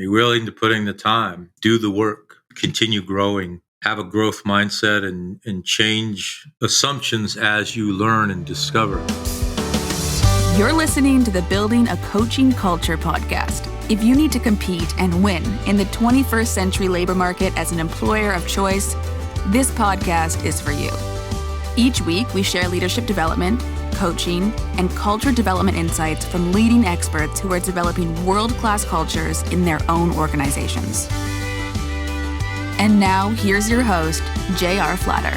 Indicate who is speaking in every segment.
Speaker 1: Be willing to put in the time, do the work, continue growing, have a growth mindset, and change assumptions as you learn and discover.
Speaker 2: You're listening to the Building a Coaching Culture podcast. If you need to compete and win in the 21st century labor market as an employer of choice, this podcast is for you. Each week, we share leadership development, coaching, and culture development insights from leading experts who are developing world-class cultures in their own organizations. And now, here's your host, J.R. Flatter.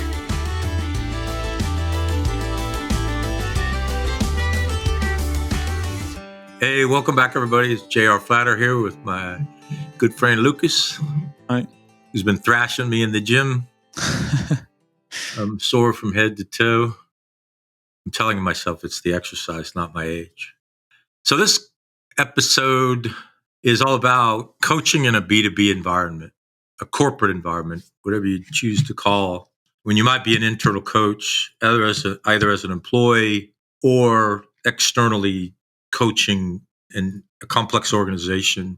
Speaker 1: Hey, welcome back, everybody. It's J.R. Flatter here with my good friend Lucas.
Speaker 3: Hi.
Speaker 1: Who's been thrashing me in the gym. I'm sore from head to toe. I'm telling myself it's the exercise, not my age. So this episode is all about coaching in a B2B environment, a corporate environment, whatever you choose to call, when you might be an internal coach, either as an employee or externally coaching in a complex organization.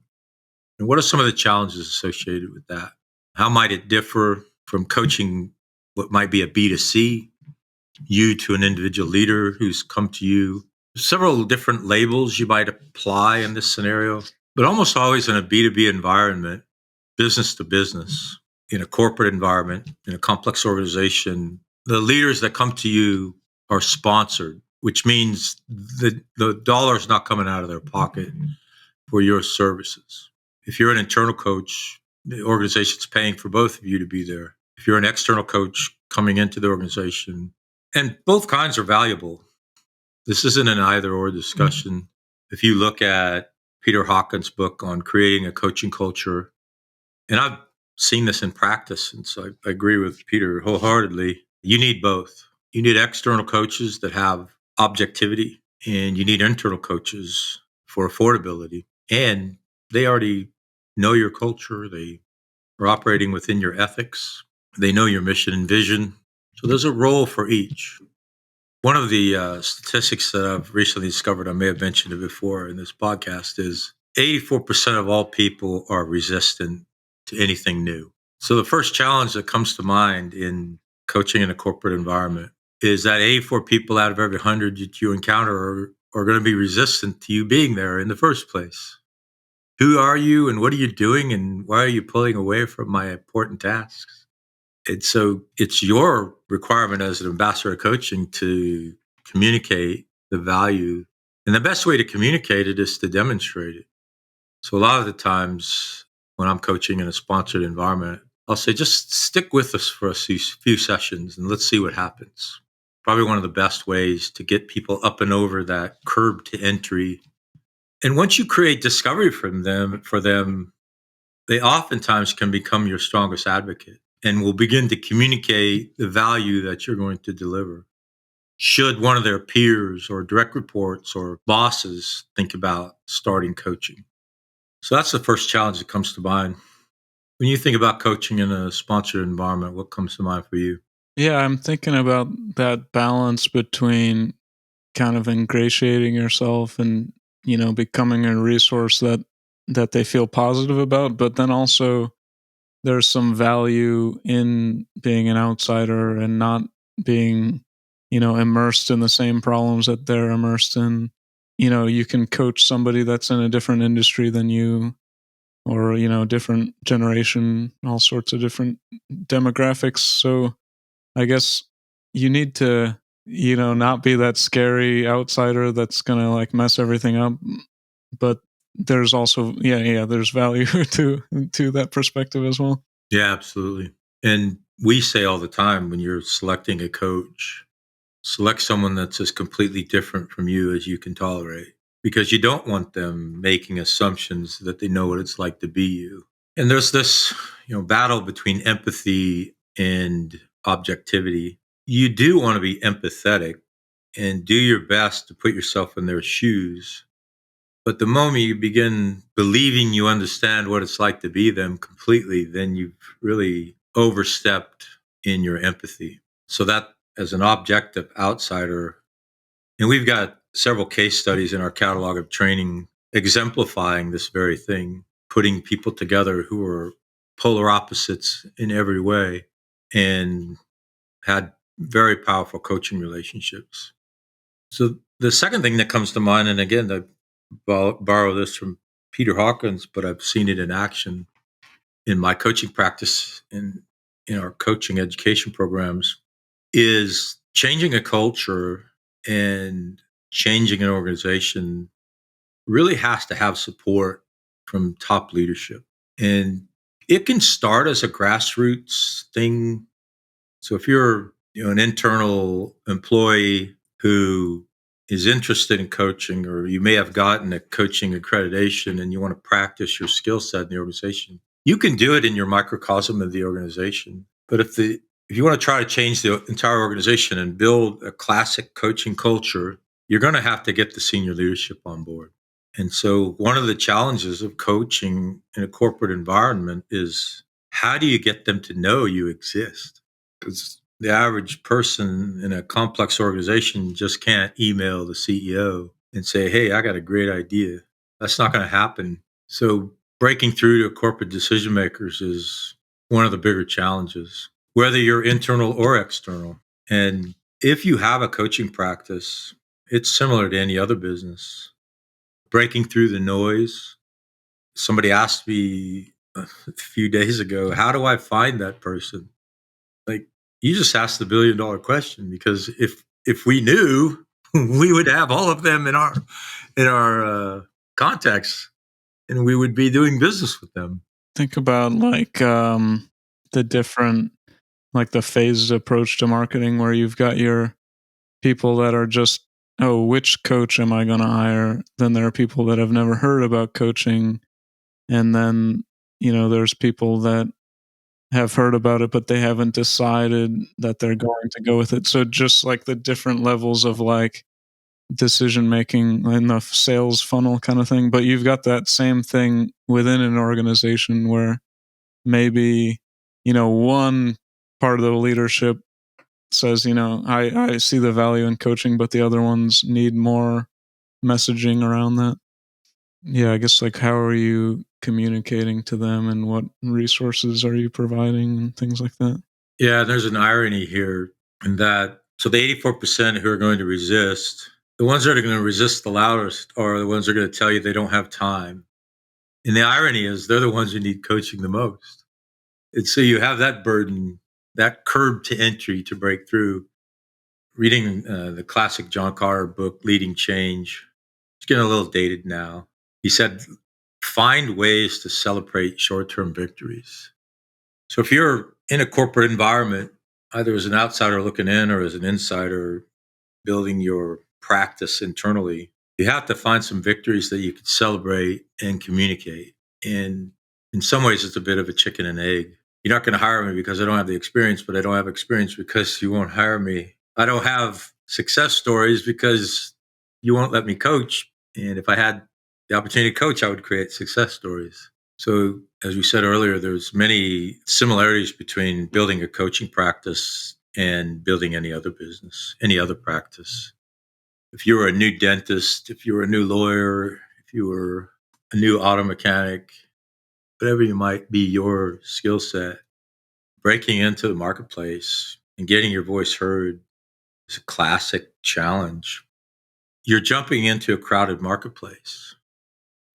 Speaker 1: And what are some of the challenges associated with that? How might it differ from coaching what might be a B2C, you to an individual leader who's come to you? Several different labels you might apply in this scenario, but almost always in a B2B environment, business to business, in a corporate environment, in a complex organization, the leaders that come to you are sponsored, which means the dollar is not coming out of their pocket for your services. If you're an internal coach, the organization's paying for both of you to be there. If you're an external coach coming into the organization, and both kinds are valuable. This isn't an either or discussion. If you look at Peter Hawkins' book on creating a coaching culture, and I've seen this in practice, and so I agree with Peter wholeheartedly, you need both. You need external coaches that have objectivity, and you need internal coaches for affordability. And they already know your culture. They are operating within your ethics. They know your mission and vision. So there's a role for each. One of the statistics that I've recently discovered, I may have mentioned it before in this podcast, is 84% of all people are resistant to anything new. So the first challenge that comes to mind in coaching in a corporate environment is that 84 people out of every 100 that you encounter are going to be resistant to you being there in the first place. Who are you and what are you doing and why are you pulling away from my important tasks? And so it's your requirement as an ambassador of coaching to communicate the value. And the best way to communicate it is to demonstrate it. So a lot of the times when I'm coaching in a sponsored environment, I'll say, just stick with us for a few sessions and let's see what happens. Probably one of the best ways to get people up and over that curb to entry. And once you create discovery for them, they oftentimes can become your strongest advocate and will begin to communicate the value that you're going to deliver. Should one of their peers or direct reports or bosses think about starting coaching? So that's the first challenge that comes to mind. When you think about coaching in a sponsored environment, what comes to mind for you?
Speaker 3: Yeah, I'm thinking about that balance between kind of ingratiating yourself and, becoming a resource that they feel positive about, but then also there's some value in being an outsider and not being, immersed in the same problems that they're immersed in. You can coach somebody that's in a different industry than you, or, different generation, all sorts of different demographics. So I guess you need to, not be that scary outsider that's going to like mess everything up. But there's also, there's value to that perspective as well.
Speaker 1: Yeah, absolutely. And we say all the time when you're selecting a coach, select someone that's as completely different from you as you can tolerate, because you don't want them making assumptions that they know what it's like to be you. And there's this, battle between empathy and objectivity. You do want to be empathetic and do your best to put yourself in their shoes. But the moment you begin believing you understand what it's like to be them completely, then you've really overstepped in your empathy. So that, as an objective outsider, and we've got several case studies in our catalog of training exemplifying this very thing. putting people together who are polar opposites in every way and had very powerful coaching relationships. So the second thing that comes to mind, and again, I borrow this from Peter Hawkins, but I've seen it in action in my coaching practice in our coaching education programs, is changing a culture and changing an organization really has to have support from top leadership. And it can start as a grassroots thing. So if you're an internal employee who is interested in coaching, or you may have gotten a coaching accreditation and you want to practice your skill set in the organization, you can do it in your microcosm of the organization. But if you want to try to change the entire organization and build a classic coaching culture, you're going to have to get the senior leadership on board. And so one of the challenges of coaching in a corporate environment is, how do you get them to know you exist? Because the average person in a complex organization just can't email the CEO and say, hey, I got a great idea. That's not going to happen. So breaking through to corporate decision makers is one of the bigger challenges, whether you're internal or external. And if you have a coaching practice, it's similar to any other business. Breaking through the noise. Somebody asked me a few days ago, how do I find that person? Like, you just asked the $1 billion question, because if we knew, we would have all of them in our contacts, and we would be doing business with them.
Speaker 3: Think about the different, like the phased approach to marketing, where you've got your people that are just, oh, which coach am I going to hire? Then there are people that have never heard about coaching. And then, there's people that have heard about it, but they haven't decided that they're going to go with it. So just like the different levels of like decision making in the sales funnel kind of thing. But you've got that same thing within an organization where maybe, one part of the leadership says, I see the value in coaching, but the other ones need more messaging around that. Yeah, I guess, like, how are you communicating to them, and what resources are you providing and things like that?
Speaker 1: Yeah, there's an irony here in that. So the 84% who are going to resist, the ones that are going to resist the loudest are the ones that are going to tell you they don't have time. And the irony is, they're the ones who need coaching the most. And so you have that burden, that curb to entry to break through. Reading the classic John Carter book, Leading Change, it's getting a little dated now. He said, find ways to celebrate short-term victories. So if you're in a corporate environment, either as an outsider looking in or as an insider building your practice internally, you have to find some victories that you can celebrate and communicate. And in some ways, it's a bit of a chicken and egg. You're not going to hire me because I don't have the experience, but I don't have experience because you won't hire me. I don't have success stories because you won't let me coach. And if I had the opportunity to coach, I would create success stories. So as we said earlier, there's many similarities between building a coaching practice and building any other business, any other practice. If you were a new dentist, if you were a new lawyer, if you were a new auto mechanic, whatever you might be your skill set, breaking into the marketplace and getting your voice heard is a classic challenge. You're jumping into a crowded marketplace.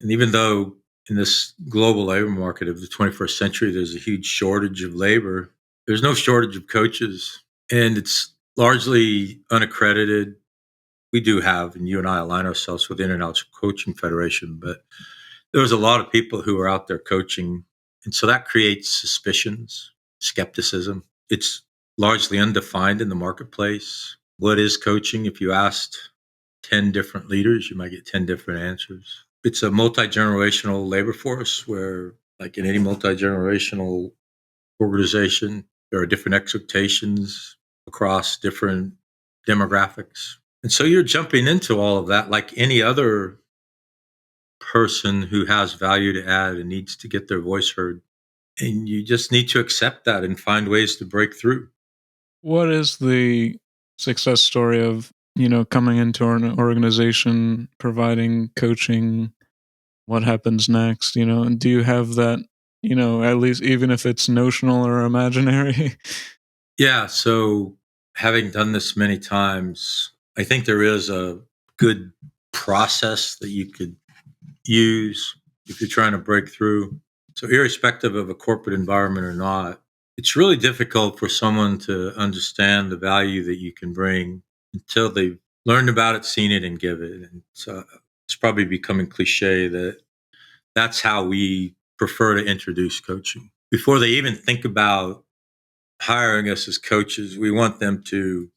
Speaker 1: And even though in this global labor market of the 21st century, there's a huge shortage of labor, there's no shortage of coaches. And it's largely unaccredited. We do have, and you and I align ourselves with the International Coaching Federation, but there's a lot of people who are out there coaching. And so that creates suspicions, skepticism. It's largely undefined in the marketplace. What is coaching? If you asked 10 different leaders, you might get 10 different answers. It's a multi-generational labor force where, like in any multi-generational organization, there are different expectations across different demographics. And so you're jumping into all of that like any other person who has value to add and needs to get their voice heard. And you just need to accept that and find ways to break through.
Speaker 3: What is the success story of, coming into an organization, providing coaching, what happens next, and do you have that, at least even if it's notional or imaginary?
Speaker 1: Yeah. So having done this many times, I think there is a good process that you could use if you're trying to break through. So, irrespective of a corporate environment or not, it's really difficult for someone to understand the value that you can bring until they've learned about it, seen it, and give it. And so it's probably becoming cliche that that's how we prefer to introduce coaching. Before they even think about hiring us as coaches, we want them to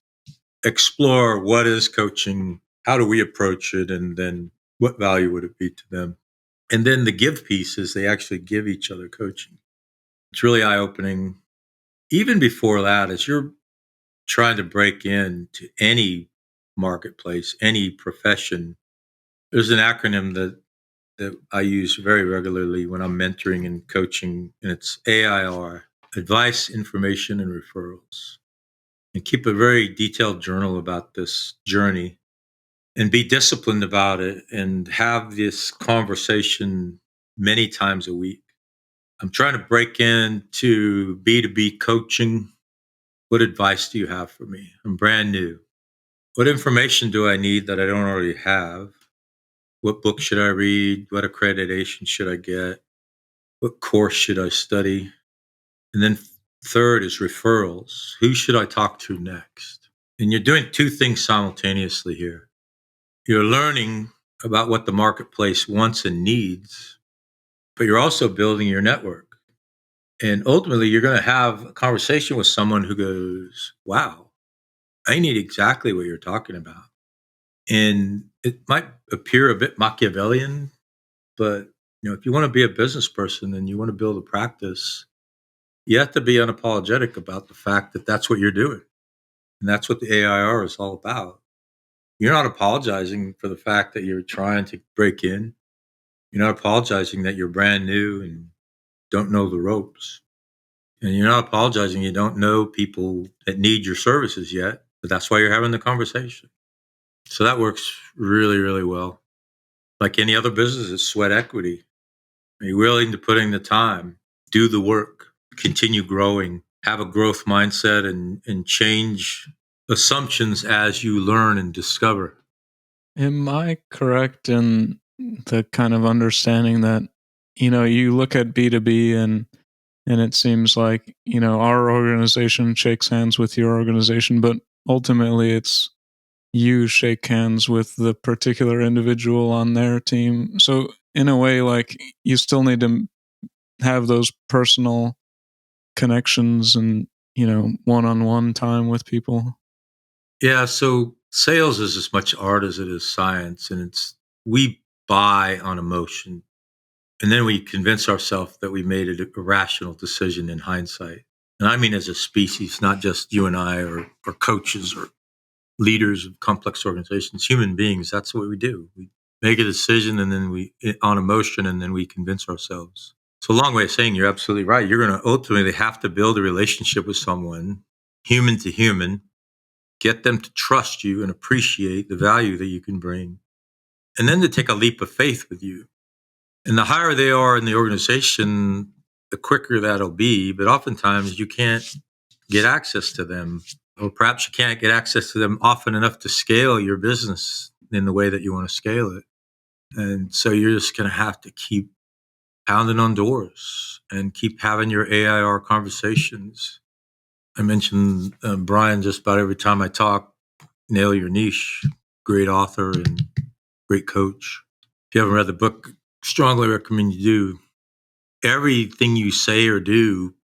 Speaker 1: explore what is coaching, how do we approach it, and then what value would it be to them. And then the give piece is they actually give each other coaching. It's really eye opening. Even before that, as you're trying to break into any marketplace, any profession, there's an acronym that I use very regularly when I'm mentoring and coaching, and it's AIR: advice, information, and referrals. And keep a very detailed journal about this journey and be disciplined about it and have this conversation many times a week. I'm trying to break into B2B coaching. What advice do you have for me? I'm brand new. What information do I need that I don't already have? What book should I read? What accreditation should I get? What course should I study? And then third is referrals. Who should I talk to next? And you're doing two things simultaneously here. You're learning about what the marketplace wants and needs, but you're also building your network. And ultimately, you're going to have a conversation with someone who goes, wow, I need exactly what you're talking about. And it might appear a bit Machiavellian, but if you want to be a business person and you want to build a practice, you have to be unapologetic about the fact that that's what you're doing. And that's what the AIR is all about. You're not apologizing for the fact that you're trying to break in. You're not apologizing that you're brand new and don't know the ropes. And you're not apologizing you don't know people that need your services yet, but that's why you're having the conversation. So that works really, really well. Like any other business, it's sweat equity. Are you willing to put in the time, do the work, continue growing, have a growth mindset, and change assumptions as you learn and discover?
Speaker 3: Am I correct in the kind of understanding that, you look at B2B and it seems like, our organization shakes hands with your organization, but ultimately it's you shake hands with the particular individual on their team. So in a way, like, you still need to have those personal connections and, one-on-one time with people.
Speaker 1: Yeah, so sales is as much art as it is science, and we buy on emotion, and then we convince ourselves that we made a rational decision in hindsight. And I mean, as a species, not just you and I, or coaches, or leaders of complex organizations, human beings. That's what we do. We make a decision, and then on emotion, and then we convince ourselves. It's a long way of saying you're absolutely right. You're going to ultimately have to build a relationship with someone, human to human, get them to trust you and appreciate the value that you can bring, and then to take a leap of faith with you. And the higher they are in the organization, the quicker that'll be. But oftentimes you can't get access to them, or perhaps you can't get access to them often enough to scale your business in the way that you want to scale it. And so you're just going to have to keep pounding on doors and keep having your AIR conversations. I mentioned Brian just about every time I talk. Nail Your Niche, great author and great coach. If you haven't read the book, strongly recommend you do. Everything you say or do,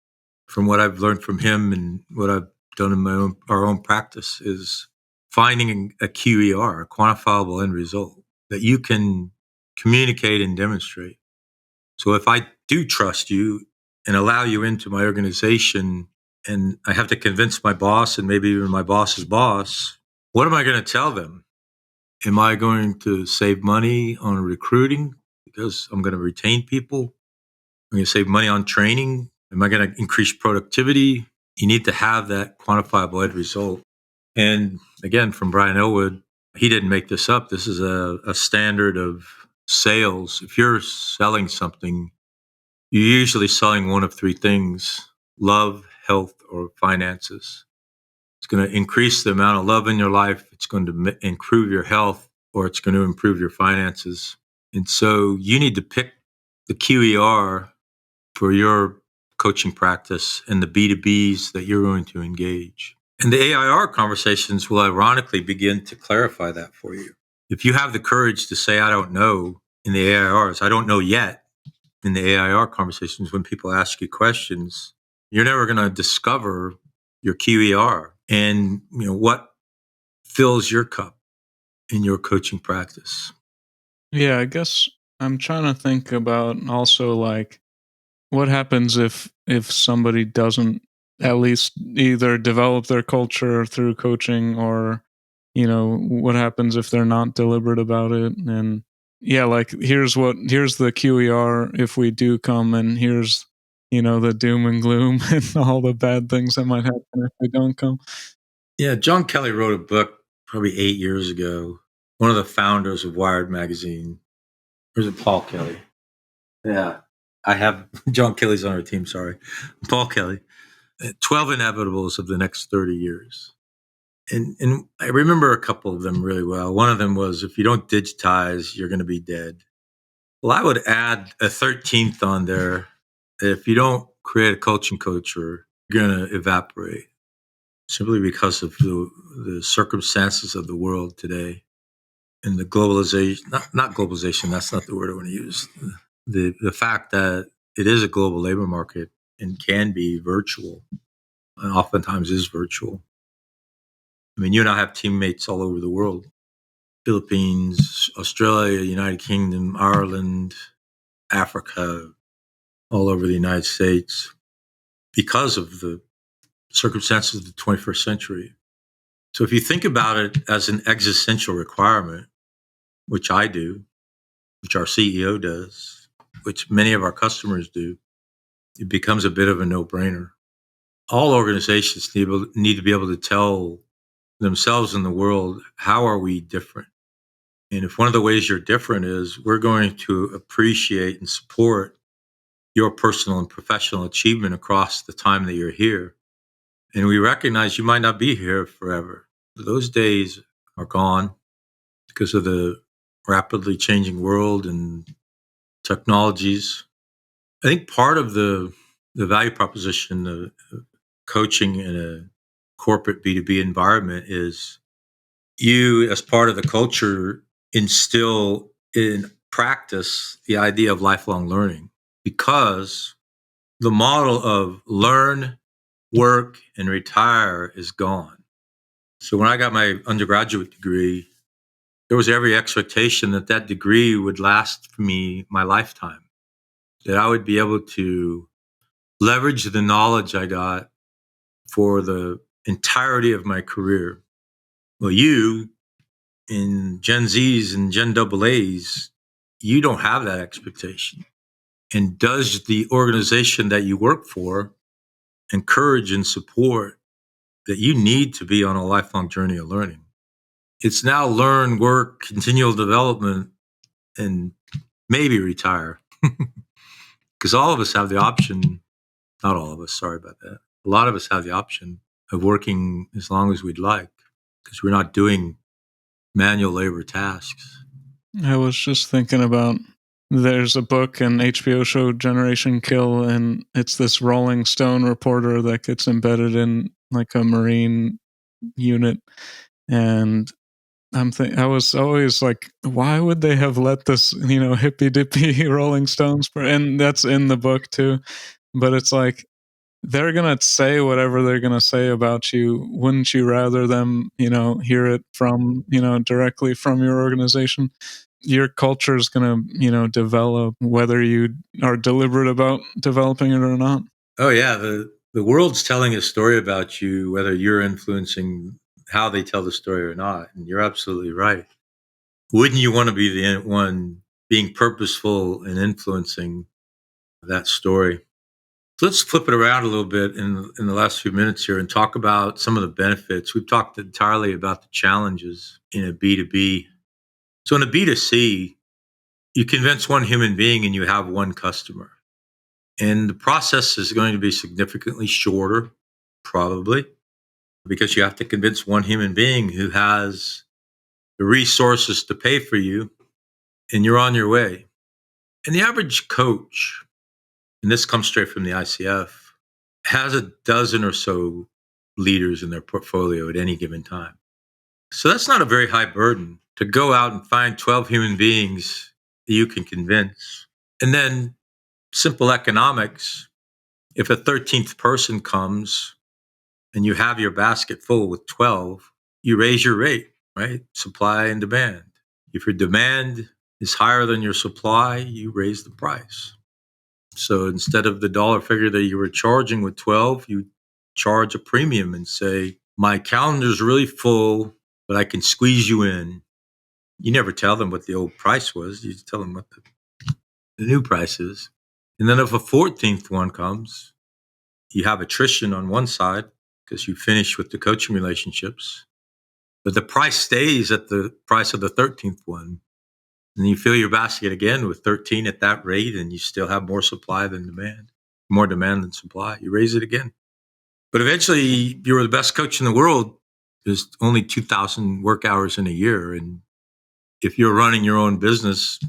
Speaker 1: from what I've learned from him and what I've done in our own practice, is finding a QER, a quantifiable end result that you can communicate and demonstrate. So if I do trust you and allow you into my organization, and I have to convince my boss and maybe even my boss's boss, what am I going to tell them? Am I going to save money on recruiting because I'm going to retain people? I'm going to save money on training. Am I going to increase productivity? You need to have that quantifiable end result. And again, from Brian Elwood, he didn't make this up. This is a standard of sales, if you're selling something, you're usually selling one of three things: love, health, or finances. It's going to increase the amount of love in your life. It's going to improve your health, or it's going to improve your finances. And so you need to pick the QER for your coaching practice and the B2Bs that you're going to engage. And the AIR conversations will ironically begin to clarify that for you. If you have the courage to say, I don't know in the AIRs, I don't know yet in the AIR conversations, when people ask you questions, you're never going to discover your QER and what fills your cup in your coaching practice.
Speaker 3: Yeah, I guess I'm trying to think about also like what happens if somebody doesn't at least either develop their culture through coaching, or what happens if they're not deliberate about it. And yeah, like here's the QER if we do come, and here's the doom and gloom and all the bad things that might happen if we don't come.
Speaker 1: Yeah, John Kelly wrote a book probably 8 years ago. One of the founders of Wired magazine. Or is it Paul Kelly? Yeah, I have John Kelly's on our team. Sorry, Paul Kelly. 12 Inevitables of the Next 30 Years. And I remember a couple of them really well. One of them was, if you don't digitize, you're going to be dead. Well, I would add a 13th on there. If you don't create a coaching culture, you're going to evaporate, simply because of the circumstances of the world today and the globalization, not globalization, that's not the word I want to use. The fact that it is a global labor market and can be virtual, and oftentimes is virtual. I mean, you and I have teammates all over the world: Philippines, Australia, United Kingdom, Ireland, Africa, all over the United States, because of the circumstances of the 21st century. So if you think about it as an existential requirement, which I do, which our CEO does, which many of our customers do, it becomes a bit of a no-brainer. All organizations need to be able to tell themselves and the world, how are we different? And if one of the ways you're different is, we're going to appreciate and support your personal and professional achievement across the time that you're here. And we recognize you might not be here forever. Those days are gone because of the rapidly changing world and technologies. I think part of the value proposition of coaching in a corporate B2B environment is, you, as part of the culture, instill in practice the idea of lifelong learning, because the model of learn, work, and retire is gone. So when I got my undergraduate degree, there was every expectation that that degree would last for me my lifetime, that I would be able to leverage the knowledge I got for the entirety of my career. Well, you, in Gen Zs and Gen AA's, you don't have that expectation. And does the organization that you work for encourage and support that you need to be on a lifelong journey of learning? It's now learn, work, continual development, and maybe retire. Because all of us have the option, not all of us, sorry about that. A lot of us have the option of working as long as we'd like, because we're not doing manual labor tasks.
Speaker 3: I was just thinking about, there's a book and HBO show, Generation Kill, and it's this Rolling Stone reporter that gets embedded in like a Marine unit. And I was always like, why would they have let this, hippy dippy Rolling Stones, and that's in the book too. But it's like, they're going to say whatever they're going to say about you. Wouldn't you rather them, hear it from, directly from your organization? Your culture is going to, develop whether you are deliberate about developing it or not.
Speaker 1: Oh yeah. The world's telling a story about you, whether you're influencing how they tell the story or not. And you're absolutely right. Wouldn't you want to be the one being purposeful and influencing that story? So let's flip it around a little bit in the last few minutes here and talk about some of the benefits. We've talked entirely about the challenges in a B2B. So in a B2C, you convince one human being and you have one customer. And the process is going to be significantly shorter, probably, because you have to convince one human being who has the resources to pay for you, and you're on your way. And the average coach, and this comes straight from the ICF, has a dozen or so leaders in their portfolio at any given time. So that's not a very high burden to go out and find 12 human beings that you can convince. And then simple economics, if a 13th person comes and you have your basket full with 12, you raise your rate, right? Supply and demand. If your demand is higher than your supply, you raise the price. So instead of the dollar figure that you were charging with 12, you charge a premium and say, my calendar's really full, but I can squeeze you in. You never tell them what the old price was. You tell them what the new price is. And then if a 14th one comes, you have attrition on one side because you finish with the coaching relationships, but the price stays at the price of the 13th one. And you fill your basket again with 13 at that rate, and you still have more supply than demand, more demand than supply. You raise it again. But eventually, you're the best coach in the world. There's only 2,000 work hours in a year. And if you're running your own business,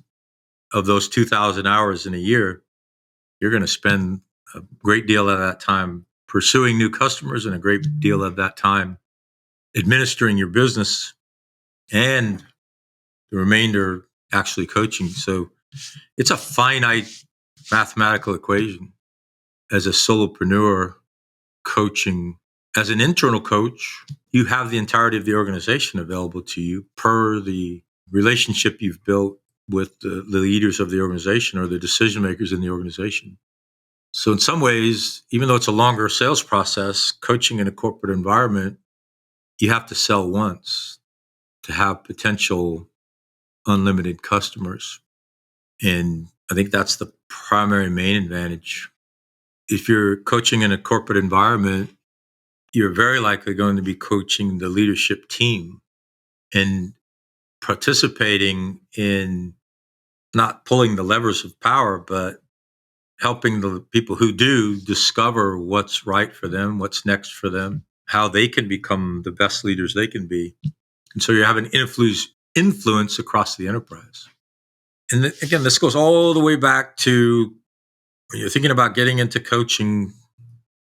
Speaker 1: of those 2,000 hours in a year, you're going to spend a great deal of that time pursuing new customers and a great deal of that time administering your business, and the remainder actually coaching. So it's a finite mathematical equation. As a solopreneur coaching, as an internal coach, you have the entirety of the organization available to you per the relationship you've built with the leaders of the organization or the decision makers in the organization. So in some ways, even though it's a longer sales process, coaching in a corporate environment, you have to sell once to have potential unlimited customers. And I think that's the primary main advantage. If you're coaching in a corporate environment, you're very likely going to be coaching the leadership team and participating in not pulling the levers of power, but helping the people who do discover what's right for them, what's next for them, how they can become the best leaders they can be. And so you're having influence across the enterprise. And again, this goes all the way back to when you're thinking about getting into coaching,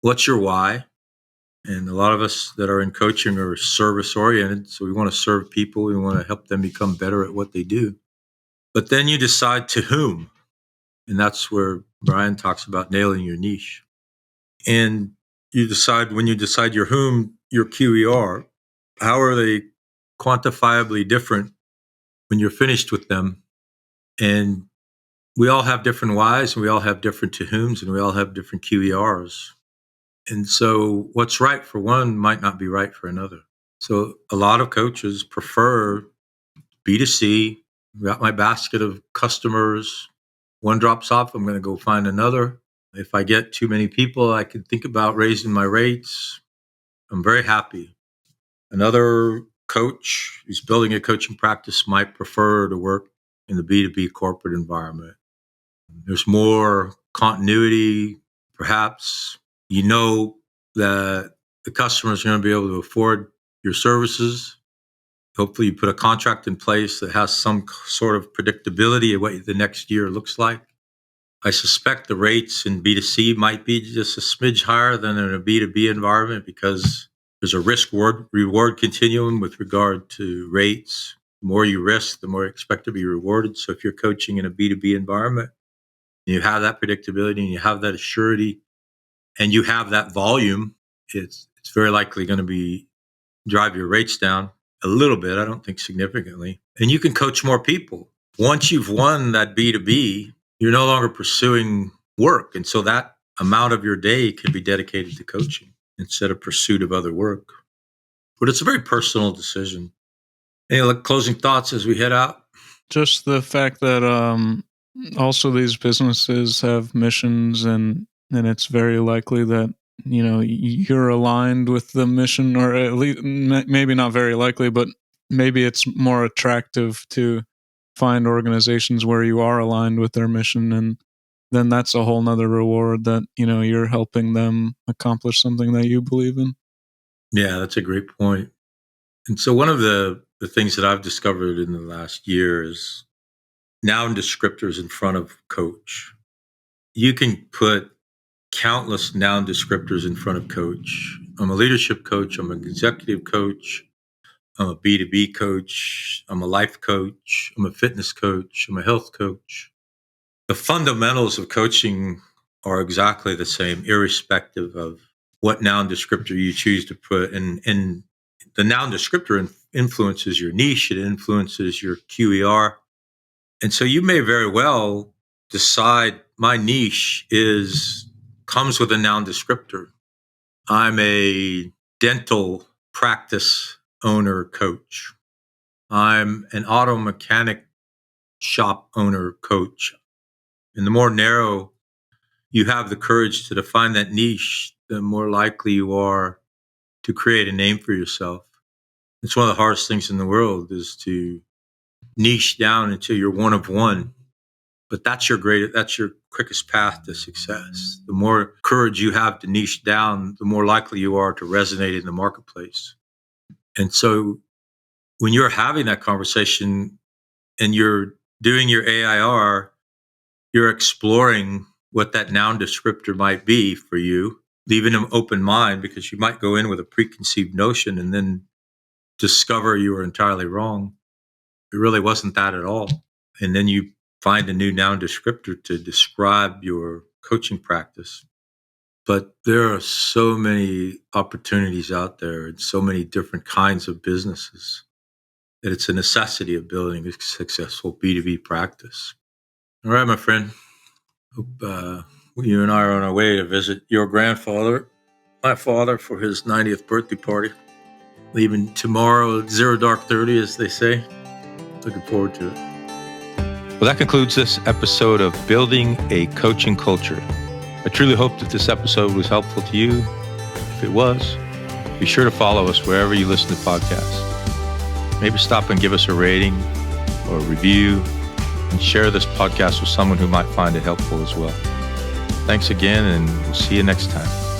Speaker 1: what's your why? And a lot of us that are in coaching are service oriented. So we want to serve people. We want to help them become better at what they do. But then you decide to whom. And that's where Brian talks about nailing your niche. And you decide, when you decide your whom, your QER, how are they quantifiably different when you're finished with them? And we all have different whys, and we all have different to whoms, and we all have different QERs. And so what's right for one might not be right for another. So a lot of coaches prefer B2C. Got my basket of customers. One drops off, I'm going to go find another. If I get too many people, I can think about raising my rates. I'm very happy. Another coach who's building a coaching practice might prefer to work in the B2B corporate environment. There's more continuity, perhaps. You know that the customer is going to be able to afford your services. Hopefully you put a contract in place that has some sort of predictability of what the next year looks like. I suspect the rates in B2C might be just a smidge higher than in a B2B environment because there's a risk-reward continuum with regard to rates. The more you risk, the more you expect to be rewarded. So if you're coaching in a B2B environment, you have that predictability and you have that assurity and you have that volume, it's very likely going to drive your rates down a little bit. I don't think significantly. And you can coach more people. Once you've won that B2B, you're no longer pursuing work. And so that amount of your day can be dedicated to coaching instead of pursuit of other work. But it's a very personal decision. Any closing thoughts as we head out?
Speaker 3: Just the fact that also these businesses have missions, and it's very likely that you're aligned with the mission, or at least maybe not very likely, but maybe it's more attractive to find organizations where you are aligned with their mission, and then that's a whole nother reward that, you're helping them accomplish something that you believe in.
Speaker 1: Yeah, that's a great point. And so one of the things that I've discovered in the last year is noun descriptors in front of coach. You can put countless noun descriptors in front of coach. I'm a leadership coach. I'm an executive coach. I'm a B2B coach. I'm a life coach. I'm a fitness coach. I'm a health coach. The fundamentals of coaching are exactly the same, irrespective of what noun descriptor you choose to put. And the noun descriptor influences your niche. It influences your QER. And so you may very well decide my niche comes with a noun descriptor. I'm a dental practice owner coach. I'm an auto mechanic shop owner coach. And the more narrow you have the courage to define that niche, the more likely you are to create a name for yourself. It's one of the hardest things in the world is to niche down until you're one of one. But that's your quickest path to success. The more courage you have to niche down, the more likely you are to resonate in the marketplace. And so when you're having that conversation and you're doing your AIR, you're exploring what that noun descriptor might be for you, leaving an open mind, because you might go in with a preconceived notion and then discover you were entirely wrong. It really wasn't that at all. And then you find a new noun descriptor to describe your coaching practice. But there are so many opportunities out there and so many different kinds of businesses that it's a necessity of building a successful B2B practice. All right, my friend. Hope you and I are on our way to visit your grandfather, my father, for his 90th birthday party. Leaving tomorrow at 0 dark 30, as they say. Looking forward to it. Well, that concludes this episode of Building a Coaching Culture. I truly hope that this episode was helpful to you. If it was, be sure to follow us wherever you listen to podcasts. Maybe stop and give us a rating or a review, and share this podcast with someone who might find it helpful as well. Thanks again, and we'll see you next time.